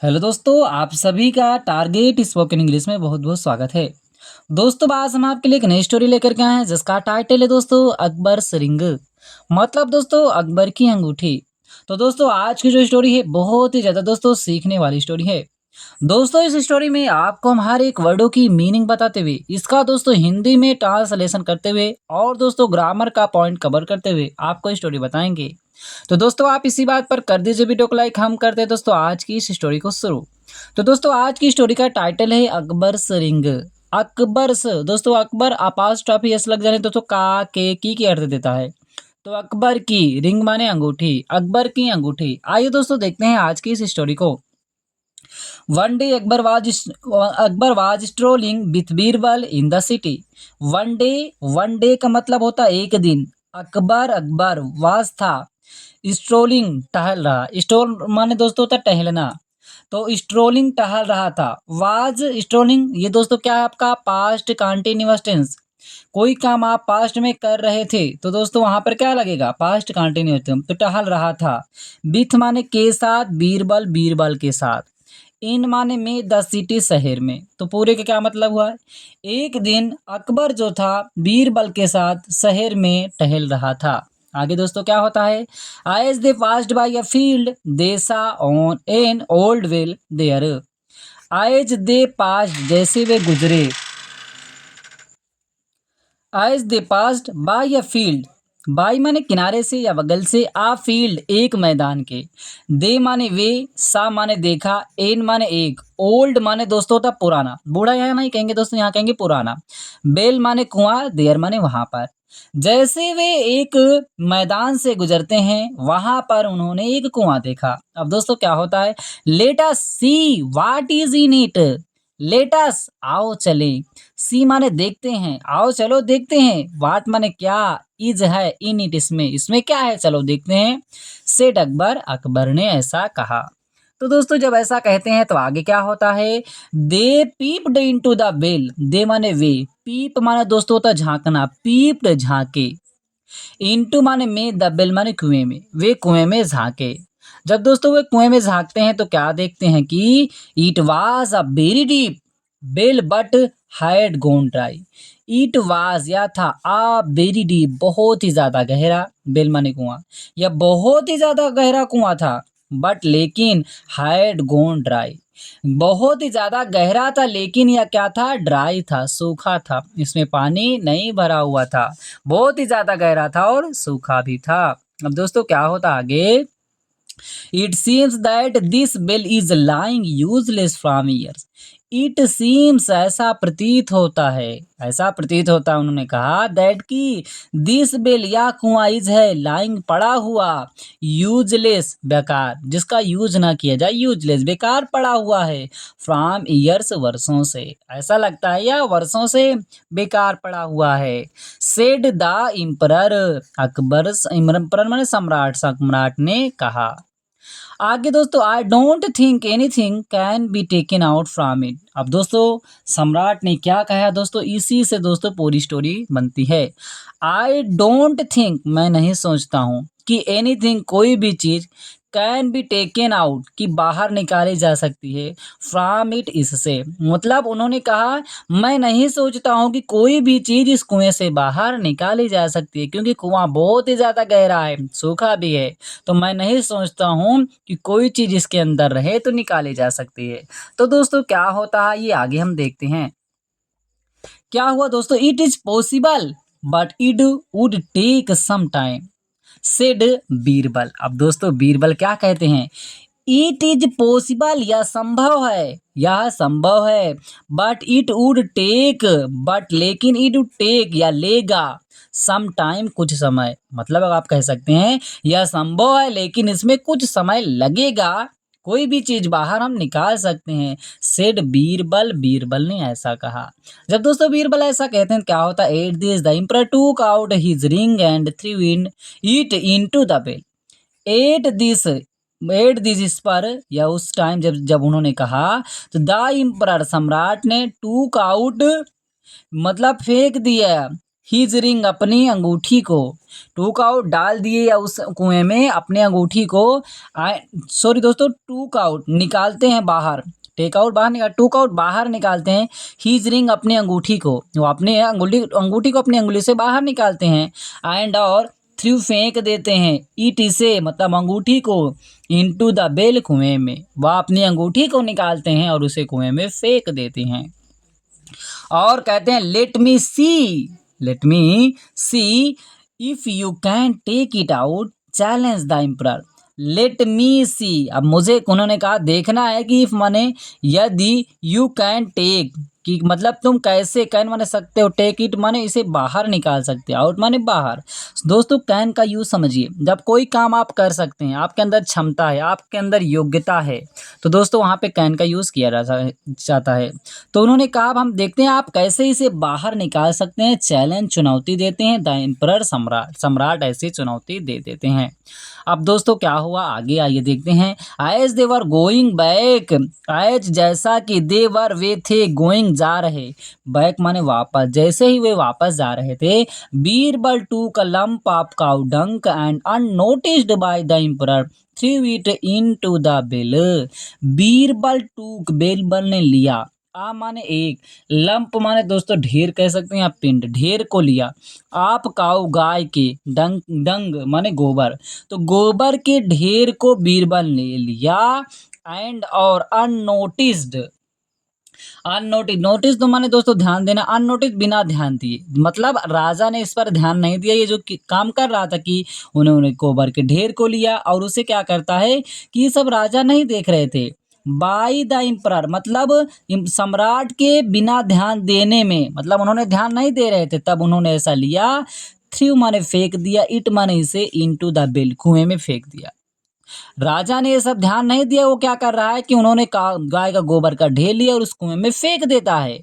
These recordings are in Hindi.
हेलो दोस्तों, आप सभी का टारगेट स्पोकन इंग्लिश में बहुत बहुत स्वागत है। दोस्तों, आज हम आपके लिए एक नई स्टोरी लेकर के आए हैं जिसका टाइटल है दोस्तों अकबर सिरिंग। मतलब दोस्तों अकबर की अंगूठी। तो दोस्तों आज की जो स्टोरी है बहुत ही ज़्यादा दोस्तों सीखने वाली स्टोरी है। दोस्तों इस स्टोरी में आपको हम हर एक वर्डों की मीनिंग बताते हुए इसका दोस्तों हिंदी में ट्रांसलेशन करते हुए और दोस्तों ग्रामर का पॉइंट कवर करते हुए आपको स्टोरी बताएंगे। तो दोस्तों आप इसी बात पर कर दीजिए वीडियो को लाइक। हम करते हैं दोस्तों आज की इस स्टोरी को शुरू। तो दोस्तों आज की स्टोरी का टाइटल है अकबर रिंग। अकबर दोस्तों अकबर अपास्ट्रॉफी एस लग जाने दोस्तों का के की अर्थ देता है। तो अकबर की रिंग माने अंगूठी, अकबर की अंगूठी। आइए दोस्तों देखते हैं आज की इस स्टोरी को। One day Akbar was strolling with Birbal in the city. One day का मतलब होता है एक दिन। अकबर वाज था, स्ट्रोलिंग टहल रहा। स्ट्रोल माने दोस्तों होता है टहलना। तो स्ट्रोलिंग टहल रहा था। वाज स्ट्रोलिंग ये दोस्तों क्या है आपका पास्ट कंटिन्यूअस टेंस। कोई काम आप पास्ट में कर रहे थे तो दोस्तों वहां पर क्या लगेगा पास्ट कंटिन्यूअस टेंस। तो टहल रहा था। विथ माने के साथ, बीरबल बीरबल के साथ। इन माने में द सिटी शहर में। तो पूरे का क्या मतलब हुआ है। एक दिन अकबर जो था बीरबल के साथ शहर में टहल रहा था। आगे दोस्तों क्या होता है। As they passed by a field they saw on an old well there. As they passed जैसे वे गुजरे। As they passed by a field. By माने किनारे से या बगल से, आ फील्ड एक मैदान के। दे माने वे, सा माने देखा, एन माने एक, ओल्ड माने दोस्तों होता पुराना। बूढ़ा यहाँ नहीं कहेंगे दोस्तों, यहाँ कहेंगे पुराना। बेल माने कुआं, देयर माने वहां पर। जैसे वे एक मैदान से गुजरते हैं वहां पर उन्होंने एक कुआं देखा। अब दोस्तों क्या होता है। Let us see what is in it. Let's आओ चले। सी माने देखते हैं, आओ चलो देखते हैं। वाट माने क्या, इज है इन इट इसमें क्या है चलो देखते हैं। सेठ अकबर अकबर ने ऐसा कहा। तो दोस्तों जब ऐसा कहते हैं तो आगे क्या होता है। दे पीप्ड इनटू द वेल। दे माने वे, पीप माने दोस्तों होता झांकना, पीप्ड झांके। इनटू माने में, द बेल माने कुएं में, वे कुएं में झांके। जब दोस्तों वे कुएं में झांकते हैं तो क्या देखते हैं कि it was a very deep bell but had gone dry. It was या था आ वेरी डीप बहुत ही ज्यादा गहरा, बेल माने कुआं, या बहुत ही ज्यादा गहरा कुआं था। बट लेकिन हैड गोन ड्राई, बहुत ही ज्यादा गहरा था लेकिन यह क्या था ड्राई था, सूखा था, इसमें पानी नहीं भरा हुआ था। बहुत ही ज्यादा गहरा था और सूखा भी था। अब दोस्तों क्या होता आगे। It seems that this bell is lying useless from years. It seems ऐसा प्रतीत होता है, ऐसा प्रतीत होता है उन्होंने कहा दैट की दिस बेल या कुआं इज है लाइंग पड़ा हुआ, यूजलेस बेकार, जिसका यूज ना किया जाए, यूजलेस बेकार पड़ा हुआ है। फ्रॉम ईयर्स वर्षों से, ऐसा लगता है या वर्षों से बेकार पड़ा हुआ है। सेड द इम्परर अकबर, इम्परर माने सम्राट, सम्राट ने कहा। आगे दोस्तों I don't think anything can be taken out from it. अब दोस्तों सम्राट ने क्या कहा दोस्तों, इसी से दोस्तों पूरी स्टोरी बनती है। आई डोंट थिंक मैं नहीं सोचता हूँ कि एनीथिंग कोई भी चीज कैन बी टेकन आउट कि बाहर निकाली जा सकती है, फ्रॉम इट इससे। मतलब उन्होंने कहा मैं नहीं सोचता हूँ कि कोई भी चीज इस कुएं से बाहर निकाली जा सकती है, क्योंकि कुआं बहुत ही ज्यादा गहरा है, सूखा भी है। तो मैं नहीं सोचता हूँ कि कोई चीज इसके अंदर रहे तो निकाली जा सकती है। तो दोस्तों क्या होता है ये आगे हम देखते हैं। क्या हुआ दोस्तों। It is possible but it would take some time, said Birbal. अब दोस्तों बीरबल क्या कहते हैं। इट इज पॉसिबल यह संभव है, यह संभव है। But it would take, but लेकिन इट वुड टेक या लेगा, सम टाइम कुछ समय। मतलब आप कह सकते हैं यह संभव है लेकिन इसमें कुछ समय लगेगा, कोई भी चीज बाहर हम निकाल सकते हैं। सेड बीरबल, बीरबल ने ऐसा कहा। जब दोस्तों बीरबल ऐसा कहते हैं क्या होता है। At this the emperor took out his ring and threw in it into the bell. At this, at this इस पर या उस टाइम जब जब उन्होंने कहा तो द इम्परर सम्राट ने टूक आउट मतलब फेंक दिया हिज रिंग अपनी अंगूठी को, टूक आउट डाल दिए या उस कुएं में अपने अंगूठी को, सॉरी दोस्तों, टूक आउट निकालते हैं बाहर, टेक आउट बाहर निकाल, टूक आउट बाहर निकालते हैं, हिज रिंग अपनी अंगूठी को, वो अपने अंगूठी को अपनी अंगुली से बाहर निकालते हैं, एंड और थ्रू फेंक देते हैं, इट इसे मतलब अंगूठी को, इनटू द बेल कुएं में, वह अपनी अंगूठी को निकालते हैं और उसे कुएं में फेंक देते हैं। और कहते हैं let me see if you can take it out, challenge the emperor. Let me see, अब मुझे उन्होंने कहा देखना है कि इफ माने यदि, यू कैन टेक कि मतलब तुम कैसे, कैन माने सकते हो, टेक इट माने इसे बाहर निकाल सकते हो, आउट माने बाहर। दोस्तों कैन का यूज समझिए, जब कोई काम आप कर सकते हैं, आपके अंदर क्षमता है, आपके अंदर योग्यता है, तो दोस्तों वहाँ पे कैन का यूज किया जाता है। तो उन्होंने कहा अब हम देखते हैं आप कैसे इसे बाहर निकाल सकते हैं, चैलेंज चुनौती देते हैं, द एम्परर सम्राट ऐसी चुनौती दे देते हैं। अब दोस्तों क्या हुआ आगे आइए देखते हैं। As they were going back, as जैसा कि दे वर वे थे, गोइंग जा रहे, बैक माने वापस, जैसे ही वे वापस जा रहे थे, बीरबल टूक अ lump of cow dung and unnoticed by the emperor through it into the bill. Birbal टूक, बीरबल ने लिया, आ माने एक, लंप माने दोस्तों ढेर कह सकते हैं, आप पिंड, ढेर को लिया, आप काऊ गाय के, डंग डंग माने गोबर, तो गोबर के ढेर को बीरबल ने लिया, एंड और अननोटिस्ड, नोटिस तो माने दोस्तों ध्यान देना, अननोटिस बिना ध्यान दिए, मतलब राजा ने इस पर ध्यान नहीं दिया, ये जो काम कर रहा था कि उन्होंने गोबर के ढेर को लिया, और उसे क्या करता है कि ये सब राजा नहीं देख रहे थे, बाई द एम्परर मतलब सम्राट के बिना ध्यान देने में, मतलब उन्होंने ध्यान नहीं दे रहे थे, तब उन्होंने ऐसा लिया, थ्रू माने फेंक दिया, इट माने इसे, इनटू द बिल कुएं में फेंक दिया। राजा ने ये सब ध्यान नहीं दिया, वो क्या कर रहा है कि उन्होंने गाय का गोबर का ढेर लिया और उस कुएं में फेंक देता है।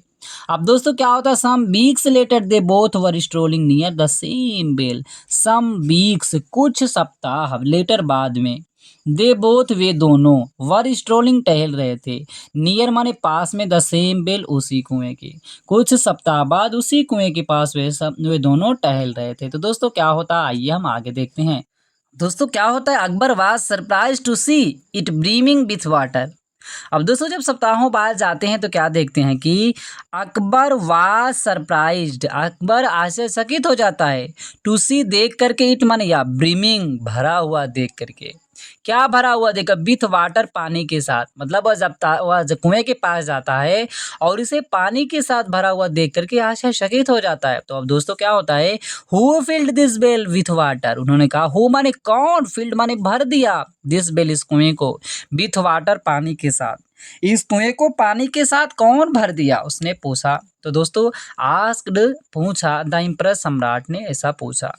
अब दोस्तों क्या होता है, some weeks later they both were strolling near the same well, some weeks कुछ सप्ताह लेटर बाद में, दे बोथ वे दोनों, वर स्ट्रोलिंग टहल रहे थे, नियर माने पास में, द सेम बेल उसी कुएं के, कुछ सप्ताह बाद उसी कुएं के पास वे दोनों टहल रहे थे। तो दोस्तों क्या होता है आइए हम आगे देखते हैं। दोस्तों क्या होता है, Akbar was surprise to see it brimming with water. अब दोस्तों जब सप्ताहों बाद जाते हैं तो क्या देखते हैं कि अकबर वाज सरप्राइज्ड, अकबर आश्चर्यचकित हो जाता है, टू सी देख करके, इट माने या, ब्रीमिंग भरा हुआ देख करके, क्या भरा हुआ देखा, विथ वाटर पानी के साथ, मतलब वह जब कुएं के पास जाता है और इसे पानी के साथ भरा हुआ देख करके आश्चर्यचकित हो जाता है। तो अब दोस्तों क्या होता है, who filled this bell with water, उन्होंने कहा हु माने कौन, फिल्ड माने भर दिया, दिस बेल इस कुएं को, विथ वाटर पानी के साथ, इस कुएं को पानी के साथ कौन भर दिया, उसने पूछा। तो दोस्तों आस्क्ड पूछा, द इम्प्रेस सम्राट ने ऐसा पूछा।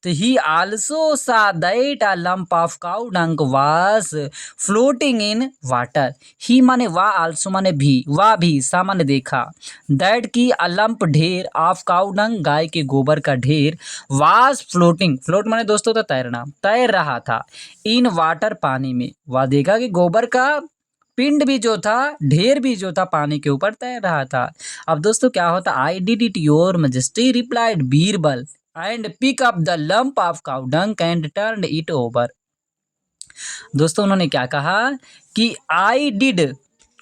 तो ही आल्सो सा that a lump of cow डंक वाज फ्लोटिंग इन वाटर, ही माने वाह, आल्सो माने भी, वाह भी, सा माने देखा, दैट की अ लंप ढेर, ऑफ काउ डंक गाय के गोबर का ढेर, वाज फ्लोटिंग, फ्लोट माने दोस्तों तो तैरना, तैर रहा था, इन वाटर पानी में, वह देखा कि गोबर का पिंड भी जो था, ढेर भी जो था, पानी के ऊपर तैर रहा था। अब दोस्तों क्या होता, I did it your majesty replied Birbal and pick up the lump of cow dung and turn it over. दोस्तों उन्होंने क्या कहा कि आई डिड,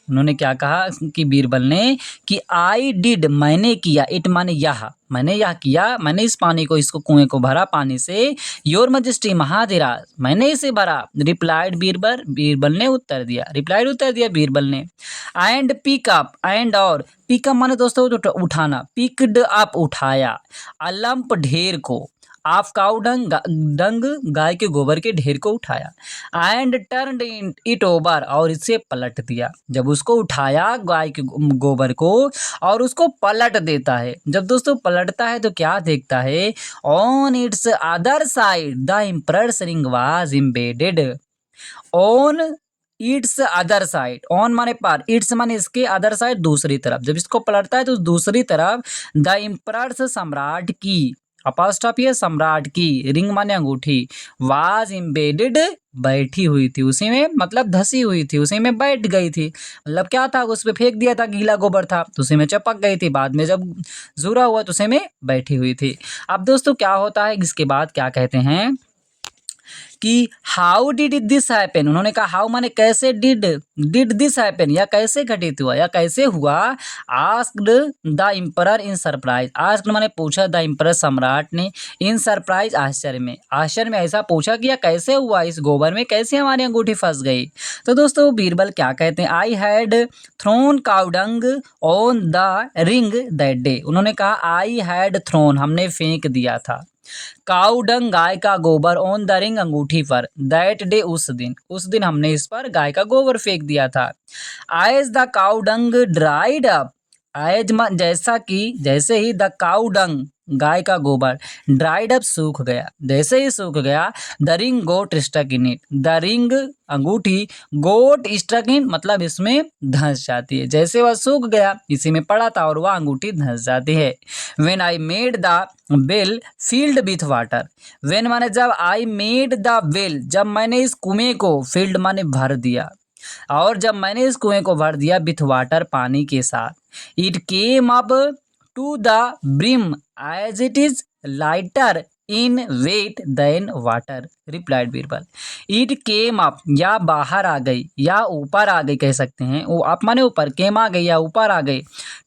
उन्होंने क्या कहा कि बीरबल ने कि आई डिड मैंने किया, इट माने यह, मैंने यह किया, मैंने इस पानी को, इसको कुएं को भरा पानी से, योर मजेस्टी महाधिराज मैंने इसे भरा, रिप्लाइड बीरबल, बीरबल ने उत्तर दिया, रिप्लाइड उत्तर दिया बीरबल ने, एंड पिक अप, एंड और पिकअप माने दोस्तों उठाना, पिकड अप उठाया, अलंप ढेर को, ऑफ काउ डंग डंग गाय के गोबर के ढेर को उठाया, एंड टर्न इट ओवर और इसे पलट दिया, जब उसको उठाया गाय के गोबर को और उसको पलट देता है, जब दोस्तों पलटता है तो क्या देखता है, on it's other side the emperors ring was embedded, on it's other side, on माने पार, इट्स माने इसके, अदर साइड दूसरी तरफ, जब इसको पलटता है तो दूसरी तरफ द एम्परर्स सम्राट की, अपॉस्ट्रोफी है सम्राट की, रिंग माने अंगूठी, वाज एम्बेडेड बैठी हुई थी उसी में, मतलब धसी हुई थी उसी में, बैठ गई थी, मतलब क्या था उस पे फेंक दिया था, गीला गोबर था तो उसी में चिपक गई थी, बाद में जब जूरा हुआ तो उसी में बैठी हुई थी। अब दोस्तों क्या होता है इसके बाद क्या कहते हैं कि हाउ डिड दिस हैपन, उन्होंने कहा हाउ माने कैसे, डिड दिस हैपन या कैसे घटित हुआ या कैसे हुआ, asked the emperor in surprise, asked माने पूछा द एम्परर सम्राट ने, इन सरप्राइज आश्चर्य में ऐसा पूछा कि यह कैसे हुआ, इस गोबर में कैसे हमारी अंगूठी फंस गई। तो दोस्तों बीरबल क्या कहते हैं, I had thrown cow dung on the ring that day, उन्होंने कहा आई हैड थ्रोन हमने फेंक दिया था, काउ डंग गाय का गोबर, ऑन द रिंग अंगूठी पर, दैट डे उस दिन हमने इस पर गाय का गोबर फेंक दिया था। As the cow dung dried up, as जैसे ही द काउ डंग गाय का गोबर ड्राइड अप सूख गया, जैसे ही सूख गया, the ring got stuck in it, the ring अंगूठी, गोट स्टक इन मतलब इसमें धंस जाती है, जैसे वह सूख गया इसी में पड़ा था और वह अंगूठी धंस जाती है। When I made the well field with water, when माने जब, आई मेड द वेल जब मैंने इस कुएं को, फील्ड माने भर दिया, और जब मैंने इस कुएं को भर दिया विथ वाटर पानी के साथ, it came up to the brim as it is lighter in weight than water, replied Birbal. It came up या बाहर आ गई या ऊपर आ गई कह सकते हैं, वो अप माने ऊपर, केम आ गई या ऊपर आ गई,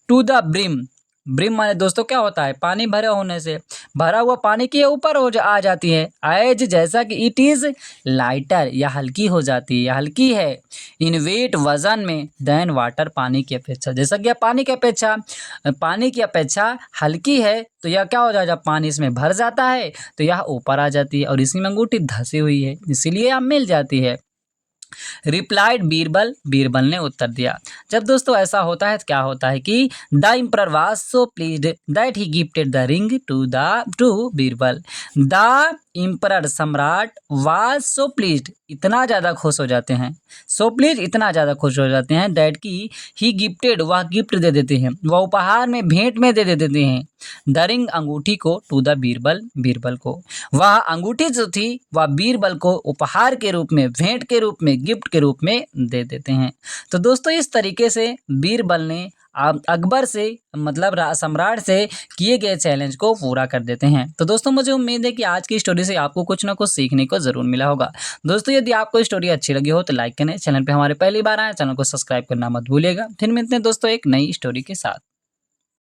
टू द ब्रिम, ब्रिम माने दोस्तों क्या होता है, पानी भरे होने से, भरा हुआ पानी के ऊपर आ जाती है, एज जैसा कि, इट इज लाइटर या हल्की हो जाती है या हल्की है, इन वेट वजन में, देन वाटर पानी की अपेक्षा, जैसा कि पानी की अपेक्षा हल्की है तो यह क्या हो जाएगा, जब पानी इसमें भर जाता है तो यह ऊपर आ जाती है और इसी में अंगूठी धसी हुई है इसीलिए यह मिल जाती है। रिप्लाइड बीरबल, बीरबल ने उत्तर दिया। जब दोस्तों ऐसा होता है तो क्या होता है कि the emperor was so pleased that he gifted the ring to Birbal, the emperor सम्राट वाज सो प्लीज्ड इतना ज़्यादा खुश हो जाते हैं, सो प्लीज इतना ज़्यादा खुश हो जाते हैं, दैट की ही गिफ्टेड वह गिफ्ट दे देते हैं, वह उपहार में भेंट में दे देते हैं, द रिंग अंगूठी को, टू द बीरबल बीरबल को, वह अंगूठी जो थी वह बीरबल को उपहार के रूप में, भेंट के रूप में, गिफ्ट के रूप में दे देते हैं। तो दोस्तों इस तरीके से बीरबल ने अकबर से, मतलब सम्राट से किए गए चैलेंज को पूरा कर देते हैं। तो दोस्तों मुझे उम्मीद है कि आज की स्टोरी से आपको कुछ ना कुछ सीखने को जरूर मिला होगा। दोस्तों यदि आपको स्टोरी अच्छी लगी हो तो लाइक करें, चैनल पे हमारे पहली बार आए चैनल को सब्सक्राइब करना मत भूलिएगा। फिर मिलते हैं दोस्तों एक नई स्टोरी के साथ।